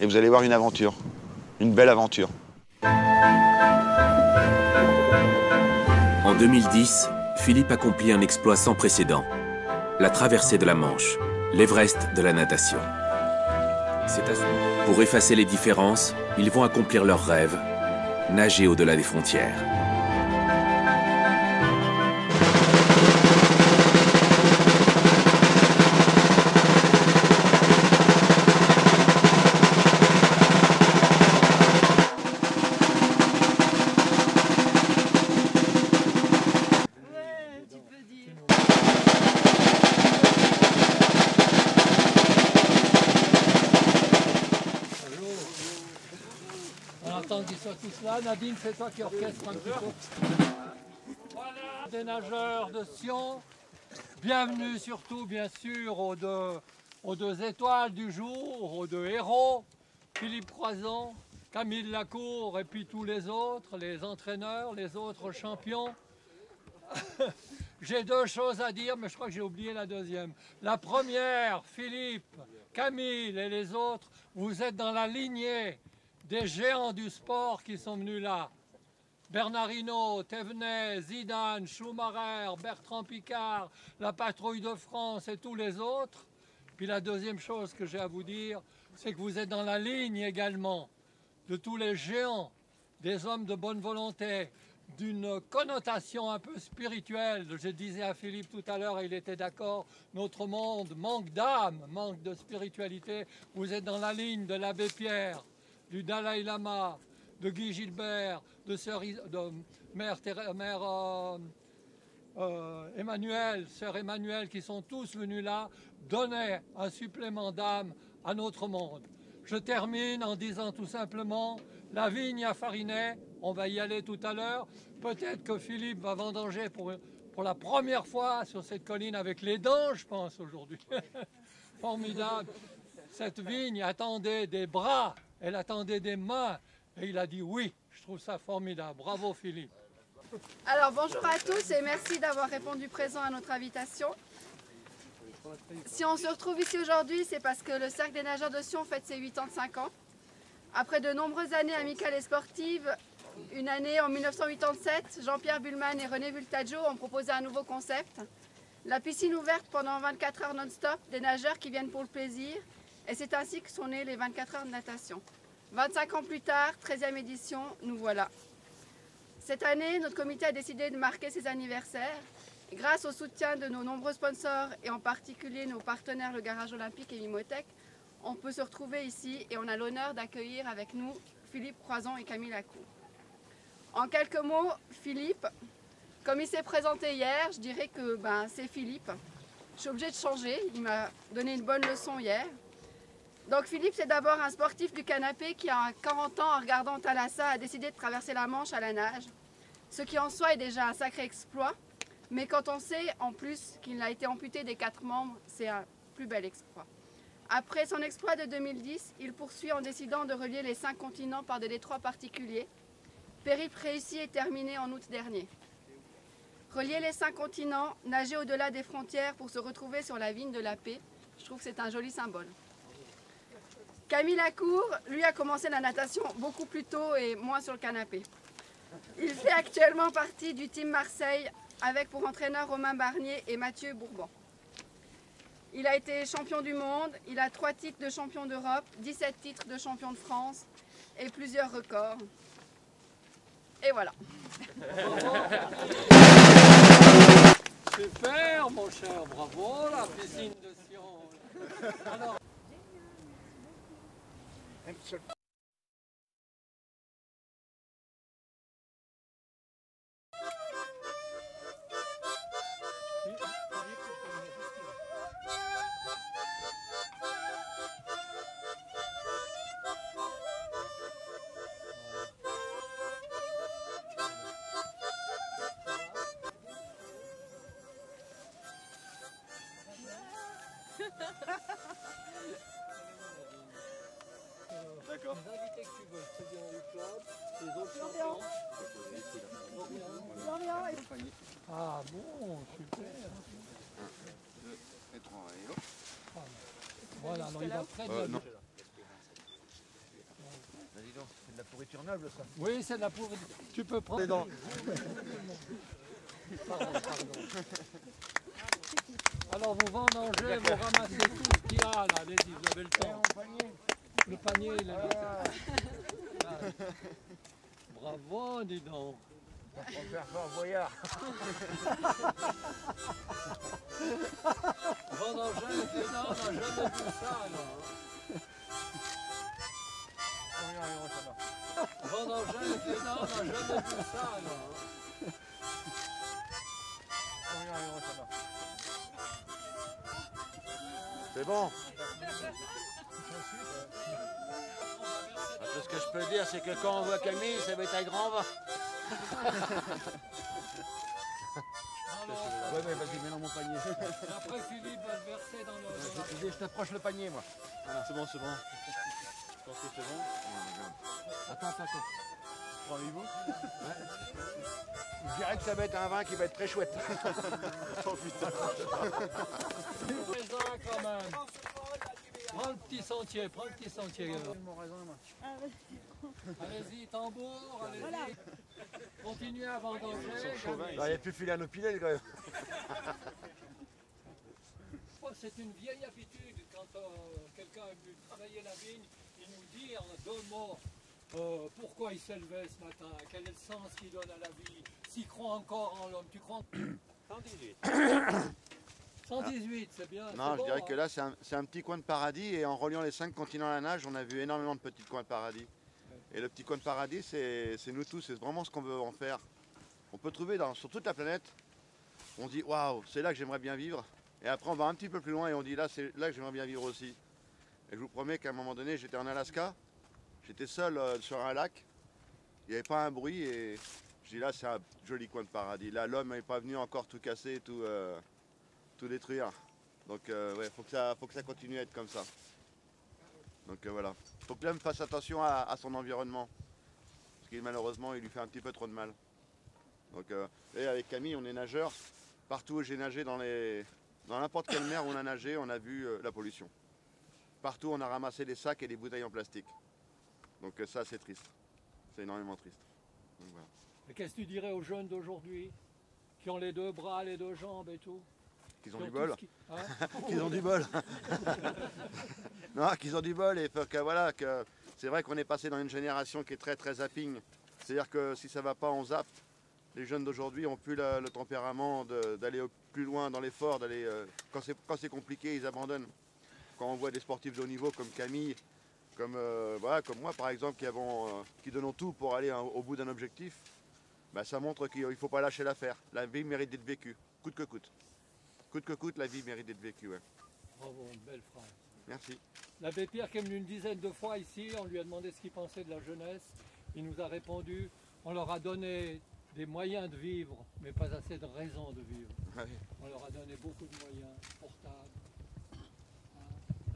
et vous allez voir une aventure, une belle aventure. En 2010, Philippe accomplit un exploit sans précédent. La traversée de la Manche, l'Everest de la natation. Pour effacer les différences, ils vont accomplir leur rêve, nager au-delà des frontières. Qu'ils soient tous là. Nadine, c'est toi qui orchestre un petit peu. Voilà, des nageurs de Sion. Bienvenue surtout, bien sûr, aux deux étoiles du jour, aux deux héros, Philippe Croizon, Camille Lacour et puis tous les autres, les entraîneurs, les autres champions. J'ai deux choses à dire, mais je crois que j'ai oublié la deuxième. La première, Philippe, Camille et les autres, vous êtes dans la lignée des géants du sport qui sont venus là. Bernard Hinault, Thévenet, Zidane, Schumacher, Bertrand Piccard, la Patrouille de France et tous les autres. Puis la deuxième chose que j'ai à vous dire, c'est que vous êtes dans la ligne également de tous les géants, des hommes de bonne volonté, d'une connotation un peu spirituelle. Je disais à Philippe tout à l'heure, et il était d'accord, notre monde manque d'âme, manque de spiritualité. Vous êtes dans la ligne de l'abbé Pierre, du Dalai Lama, de Guy Gilbert, de Mère Emmanuel, Sœur Emmanuel, qui sont tous venus là donner un supplément d'âme à notre monde. Je termine en disant tout simplement, la vigne à Farinet, on va y aller tout à l'heure. Peut-être que Philippe va vendanger pour la première fois sur cette colline avec les dents, je pense, aujourd'hui. Formidable. Cette vigne attendait des bras, elle attendait des mains, et il a dit oui. Je trouve ça formidable. Bravo Philippe. Alors bonjour à tous et merci d'avoir répondu présent à notre invitation. Si on se retrouve ici aujourd'hui, c'est parce que le Cercle des nageurs de Sion fête ses 85 ans. Après de nombreuses années amicales et sportives, une année en 1987, Jean-Pierre Buhlmann et René Vultaggio ont proposé un nouveau concept. La piscine ouverte pendant 24 heures non-stop, des nageurs qui viennent pour le plaisir. Et c'est ainsi que sont nées les 24 heures de natation. 25 ans plus tard, 13e édition, nous voilà. Cette année, notre comité a décidé de marquer ses anniversaires. Grâce au soutien de nos nombreux sponsors et en particulier nos partenaires le Garage Olympique et Mimotech, on peut se retrouver ici et on a l'honneur d'accueillir avec nous Philippe Croizon et Camille Lacour. En quelques mots, Philippe, comme il s'est présenté hier, je dirais que c'est Philippe. Je suis obligée de changer, il m'a donné une bonne leçon hier. Donc Philippe, c'est d'abord un sportif du canapé qui, à 40 ans, en regardant Thalassa, a décidé de traverser la Manche à la nage. Ce qui en soi est déjà un sacré exploit, mais quand on sait en plus qu'il a été amputé des 4 membres, c'est un plus bel exploit. Après son exploit de 2010, il poursuit en décidant de relier les 5 continents par des détroits particuliers. Périple réussi et terminé en août dernier. Relier les 5 continents, nager au-delà des frontières pour se retrouver sur la vigne de la paix, je trouve que c'est un joli symbole. Camille Lacour, lui, a commencé la natation beaucoup plus tôt et moins sur le canapé. Il fait actuellement partie du Team Marseille avec pour entraîneurs Romain Barnier et Mathieu Bourban. Il a été champion du monde, il a 3 titres de champion d'Europe, 17 titres de champion de France et plusieurs records. Et voilà. Super mon cher, bravo la piscine de Sion. Alors, D'accord. les invités que tu veux, le président du club, les autres champions. Ah bon, super. 1, 2 et 3 et hop. Voilà, alors il va près de la... C'est de la pourriture noble, ça. Oui, c'est de la pourriture. Tu peux prendre. dents. Pardon. Alors vous vendangez, vous ramassez tout ce qu'il y a là. Allez-y, vous avez le temps. Le panier, il est là. Ah. Bravo, dis donc. On va faire Fort Boyard. Vendanger avec les dents, on n'a jamais vu ça alors. Vendanger avec les dents, on n'a jamais vu ça alors. C'est bon. Tout ce que je peux dire, c'est que quand on voit Camille, ça va être un grand vin. Ouais, mais vas-y, mets dans mon panier. Après Philippe va le verser dans le... Je t'approche le panier, moi. Voilà. C'est bon, c'est bon. Je pense que c'est bon. Attends. Prends-le-vous. Ouais. Je dirais que ça va être un vin qui va être très chouette. Oh putain. Présent quand même. Prends le petit sentier, Allez-y, tambour, allez-y. Continuez à vendanger. Il a plus filé à nos pilets quand même. C'est une vieille habitude quand quelqu'un est venu travailler la vigne, il nous dit en 2 mots pourquoi il s'est levé ce matin, quel est le sens qu'il donne à la vie, s'il croit encore en l'homme. Tu crois en... 118. 118, c'est bien. Non, je bon, dirais que là, c'est un petit coin de paradis et en reliant les 5 continents à la nage, on a vu énormément de petits coins de paradis. Et le petit coin de paradis, c'est nous tous, c'est vraiment ce qu'on veut en faire. On peut trouver sur toute la planète, on dit waouh, c'est là que j'aimerais bien vivre. Et après, on va un petit peu plus loin et on dit là, c'est là que j'aimerais bien vivre aussi. Et je vous promets qu'à un moment donné, j'étais en Alaska, j'étais seul sur un lac, il n'y avait pas un bruit et je dis là, c'est un joli coin de paradis. Là, l'homme n'est pas venu encore tout casser, tout détruire. Donc, ouais, faut que ça continue à être comme ça. Donc voilà. Faut que l'homme fasse attention à son environnement. Parce que malheureusement, il lui fait un petit peu trop de mal. Donc, et avec Camille, on est nageur. Partout où j'ai nagé dans n'importe quelle mer où on a nagé, on a vu la pollution. Partout, on a ramassé des sacs et des bouteilles en plastique. Donc ça, c'est triste. C'est énormément triste. Donc, voilà. Et qu'est-ce que tu dirais aux jeunes d'aujourd'hui qui ont les 2 bras, les 2 jambes et tout? Qu'ils ont du bol. Hein? Qu'ils ont du bol. Non, qu'ils ont du bol et que voilà, que c'est vrai qu'on est passé dans une génération qui est très très zapping. C'est-à-dire que si ça va pas, on zappe. Les jeunes d'aujourd'hui n'ont plus le tempérament d'aller plus loin dans l'effort, quand c'est compliqué, ils abandonnent. Quand on voit des sportifs de haut niveau comme Camille, comme moi par exemple, qui donnent tout pour aller au bout d'un objectif, bah, ça montre qu'il ne faut pas lâcher l'affaire. La vie mérite d'être vécue, coûte que coûte. Coûte que coûte, la vie mérite d'être vécue. Ouais. Bravo, une belle phrase. Merci. L'abbé Pierre qui est venu une dizaine de fois ici, on lui a demandé ce qu'il pensait de la jeunesse. Il nous a répondu, on leur a donné des moyens de vivre, mais pas assez de raisons de vivre. Ouais. On leur a donné beaucoup de moyens, portables,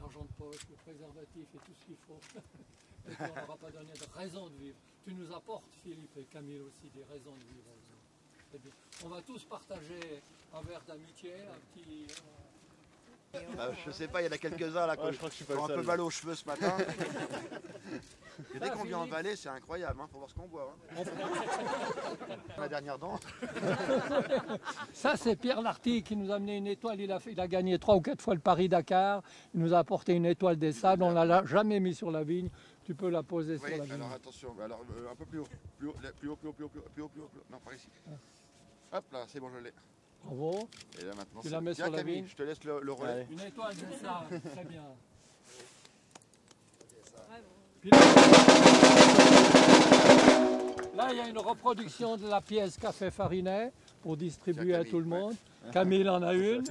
l'argent de poche, le préservatif et tout ce qu'il faut. Et puis on leur a pas donné de raisons de vivre. Tu nous apportes, Philippe et Camille aussi, des raisons de vivre. On va tous partager un verre d'amitié, un petit... Je sais pas, il y en a quelques-uns là qui ont un peu mal aux cheveux ce matin. Et dès qu'on vient en vallée, c'est incroyable, hein, faut voir ce qu'on boit. Hein. La dernière dent. Ça, c'est Pierre Lartigue qui nous a amené une étoile. Il a gagné 3 ou 4 fois le Paris-Dakar. Il nous a apporté une étoile des sables. On ne l'a jamais mis sur la vigne. Tu peux la poser sur la vigne. Alors attention, alors, un peu plus haut. Plus haut. Non, par ici. Hop là, c'est bon, je l'ai. Bravo. Et là maintenant, tu la mets sur la Camille, vigne. je te laisse le relais. Ouais. Une étoile des sables, très bien. Puis là, il y a une reproduction de la pièce Café Farinet pour distribuer à tout le monde. Ouais. Camille en a une.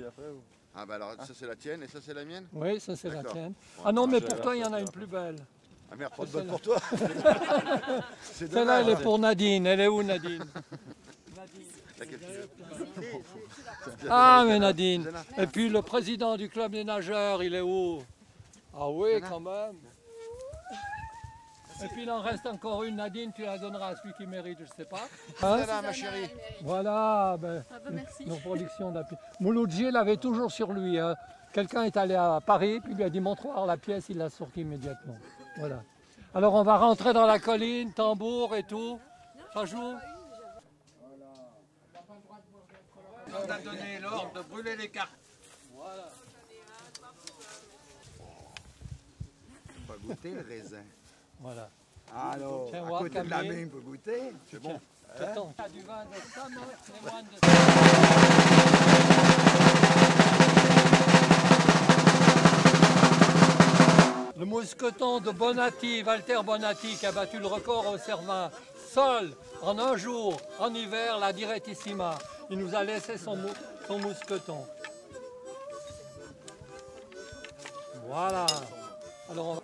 Ah bah alors ça c'est la tienne et ça c'est la mienne? Oui, ça c'est la tienne. Ah non, mais pour toi, il y en a une plus belle. Ah merde, pas de bonne pour toi. Celle-là, elle est pour Nadine. Elle est où, Nadine? Ah, mais Nadine. Et puis le président du club des nageurs, il est où? Ah oui, quand même. Et puis il en reste encore une, Nadine, tu la donneras à celui qui mérite, je ne sais pas. Hein? Là, ma chérie. Voilà, ben, nos productions d'appui. Mouloudji l'avait toujours sur lui. Hein. Quelqu'un est allé à Paris, puis lui a dit montre-moi la pièce, il l'a sortie immédiatement. Voilà. Alors on va rentrer dans la colline, tambour et tout. Ça joue. On a donné l'ordre de brûler les cartes. Voilà. On va goûter le raisin. Voilà. Alors, Tiens, à voir, côté de la Camille. main, on peut goûter. C'est bon. Attends. Il y a du vin de Samoth, les moines de... Le mousqueton de Bonatti, Walter Bonatti, qui a battu le record au Cervin, seul, en un jour, en hiver, la Direttissima. Il nous a laissé son mousqueton. Voilà. Alors on va...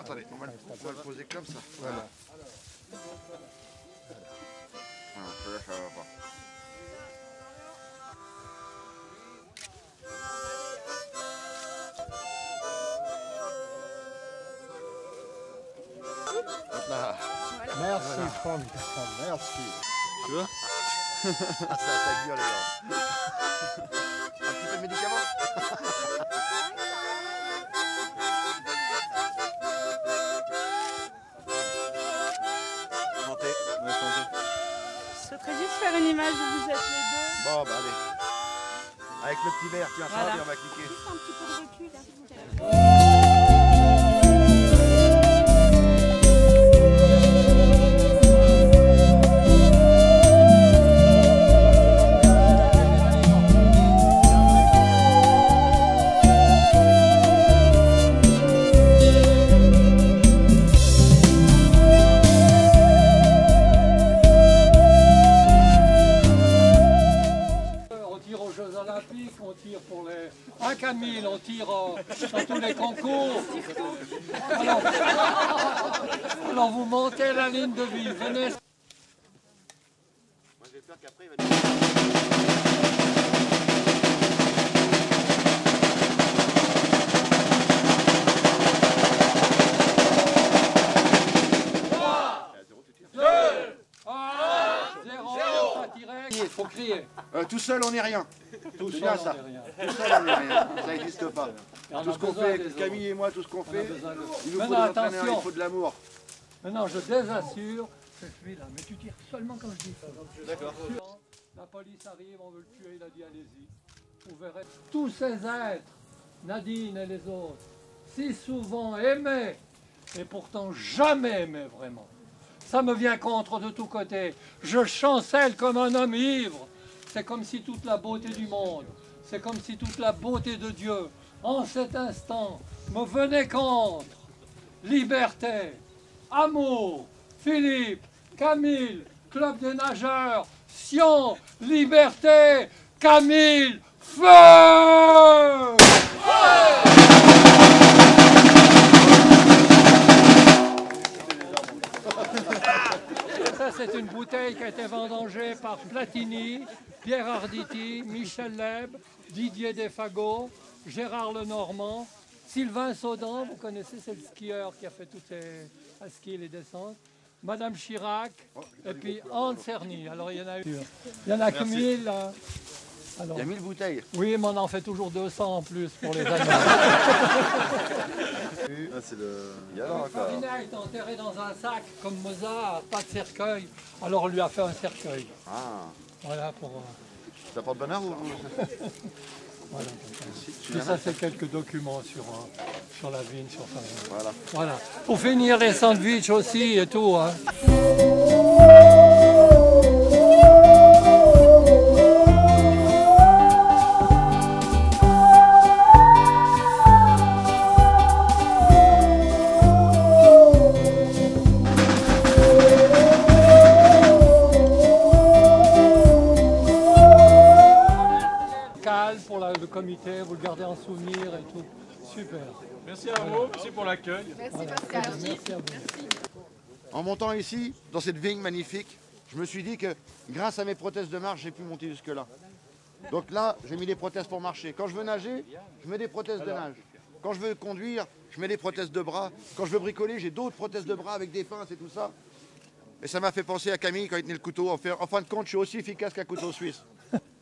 Attendez, on va le poser comme ça. Voilà. Ça va pas. Hop là. Merci, Franck. Merci. Tu vois? Ah, ça attaque bien les gars. Un petit peu de médicament? Santé. Ouais, santé. Je souhaiterais juste faire une image où vous êtes les deux. Bon, bah allez. Avec le petit verre, tiens, ça va bien, on va cliquer. Juste un petit peu de recul. Là. On tire aux Jeux Olympiques, on tire pour les... Ah Camille, on tire dans tous les concours. Alors vous montez la ligne de vie, venez. Moi j'ai peur qu'après il va dire... Il faut crier. Tout seul on n'est rien. Tout C'est seul, bien ça. on est rien. Tout seul on n'est rien. Ça n'existe pas. Et on Tout a ce qu'on besoin fait, des autres. Camille et moi, tout ce qu'on On a fait, besoin de- il nous faut des Maintenant, entraîneurs, attention. il faut de l'amour. Maintenant, je désassure. C'est celui-là, mais tu tires seulement quand je dis ça. D'accord. La police arrive, on veut le tuer, il a dit allez-y. Vous verrez tous ces êtres, Nadine et les autres, si souvent aimés, et pourtant jamais aimés vraiment. Ça me vient contre de tous côtés. Je chancelle comme un homme ivre. C'est comme si toute la beauté du monde, c'est comme si toute la beauté de Dieu, en cet instant, me venait contre. Liberté, amour, Philippe, Camille, Club des nageurs, Sion, liberté, Camille, feu! Ça, c'est une bouteille qui a été vendangée par Platini, Pierre Arditi, Michel Leb, Didier Desfagot, Gérard Lenormand, Sylvain Saudan, vous connaissez, c'est le skieur qui a fait toutes ces à skier les descentes, Madame Chirac, et puis Anne Cerny. Alors il y en a eu. Il y en a que 1000. Là. Alors, Il y a 1000 bouteilles. oui, mais on en fait toujours 200 en plus pour les animaux. Ah, c'est le... Il y a là Le encore. Farinet est enterré dans un sac comme Mozart, pas de cercueil. Alors on lui a fait un cercueil. Ah, Voilà pour. ça porte bonheur ou... Voilà. Tu Tout viens ça, là c'est quelques documents sur la vigne, sur Farinet. Voilà. Voilà. Pour finir, les sandwichs aussi et tout. Hein. Cal pour le comité, vous le gardez en souvenir et tout. Super. Merci à vous, merci pour l'accueil. Merci Pascal. Merci à vous. En montant ici, dans cette vigne magnifique, je me suis dit que grâce à mes prothèses de marche, j'ai pu monter jusque-là. Donc là, j'ai mis des prothèses pour marcher. Quand je veux nager, je mets des prothèses de nage. Quand je veux conduire, je mets des prothèses de bras. Quand je veux bricoler, j'ai d'autres prothèses de bras avec des pinces et tout ça. Et ça m'a fait penser à Camille quand il tenait le couteau. En fin de compte, je suis aussi efficace qu'un couteau suisse.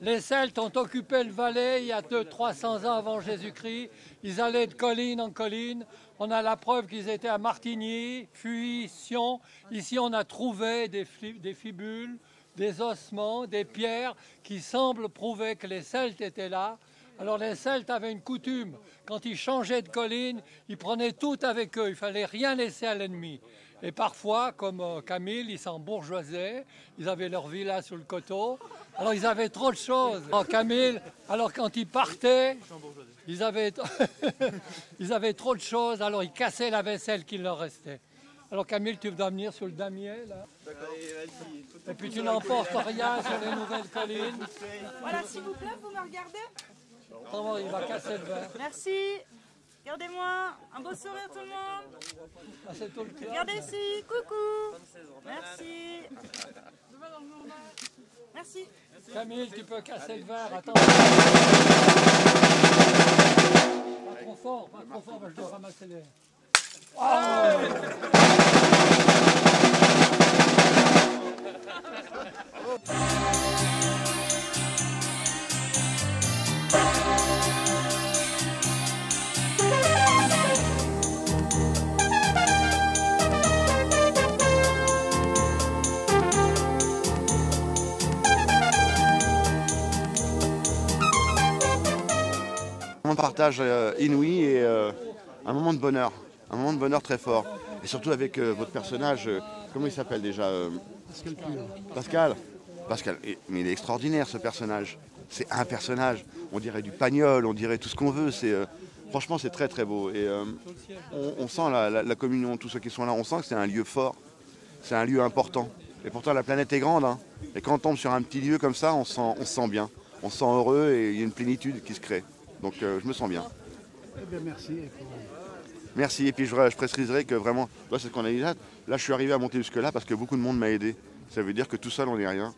Les Celtes ont occupé le Valais il y a 300 ans avant Jésus-Christ. Ils allaient de colline en colline. On a la preuve qu'ils étaient à Martigny, Fuy, Sion. Ici, on a trouvé des fibules, des ossements, des pierres qui semblent prouver que les Celtes étaient là. Alors les Celtes avaient une coutume. Quand ils changeaient de colline, ils prenaient tout avec eux. Il ne fallait rien laisser à l'ennemi. Et parfois, comme Camille, ils s'embourgeoisaient, ils avaient leur villa sur le coteau, alors ils avaient trop de choses. Camille, alors quand ils partaient, ils avaient trop de choses, alors ils cassaient la vaisselle qu'il leur restait. Alors Camille, tu dois venir sur le damier, là. Et puis tu n'emportes rien sur les nouvelles collines. Voilà, s'il vous plaît, vous me regardez? Autrement, il va casser le verre. Merci. Regardez-moi. Un beau sourire tout le monde. Ah, c'est tout le club. Regardez ici. Coucou. Merci. Merci. Camille, tu peux casser le verre. Attends. Pas trop fort, je dois ramasser les... Un moment de partage inouï et un moment de bonheur très fort. Et surtout avec votre personnage, comment il s'appelle déjà Pascal. Mais il est extraordinaire ce personnage. C'est un personnage. On dirait du Pagnol, on dirait tout ce qu'on veut. Franchement, c'est très très beau. Et on sent la communion, tous ceux qui sont là, on sent que c'est un lieu fort, c'est un lieu important. Et pourtant la planète est grande. Hein. Et quand on tombe sur un petit lieu comme ça, on se sent bien. On se sent heureux et il y a une plénitude qui se crée. Donc je me sens bien. Eh bien, merci. Merci. Et puis je préciserai que vraiment, c'est ce qu'on a dit là. Là, je suis arrivé à monter jusque-là parce que beaucoup de monde m'a aidé. Ça veut dire que tout seul, on n'est rien.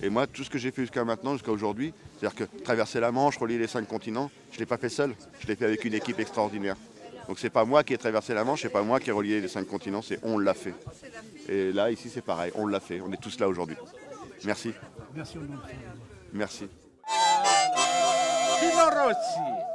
Et moi, tout ce que j'ai fait jusqu'à maintenant, jusqu'à aujourd'hui, c'est-à-dire que traverser la Manche, relier les 5 continents, je ne l'ai pas fait seul. Je l'ai fait avec une équipe extraordinaire. Donc c'est pas moi qui ai traversé la Manche, c'est pas moi qui ai relié les 5 continents, c'est on l'a fait. Et là, ici, c'est pareil, on l'a fait. On est tous là aujourd'hui. Merci. Merci au nom de Merci. Tino Rossi.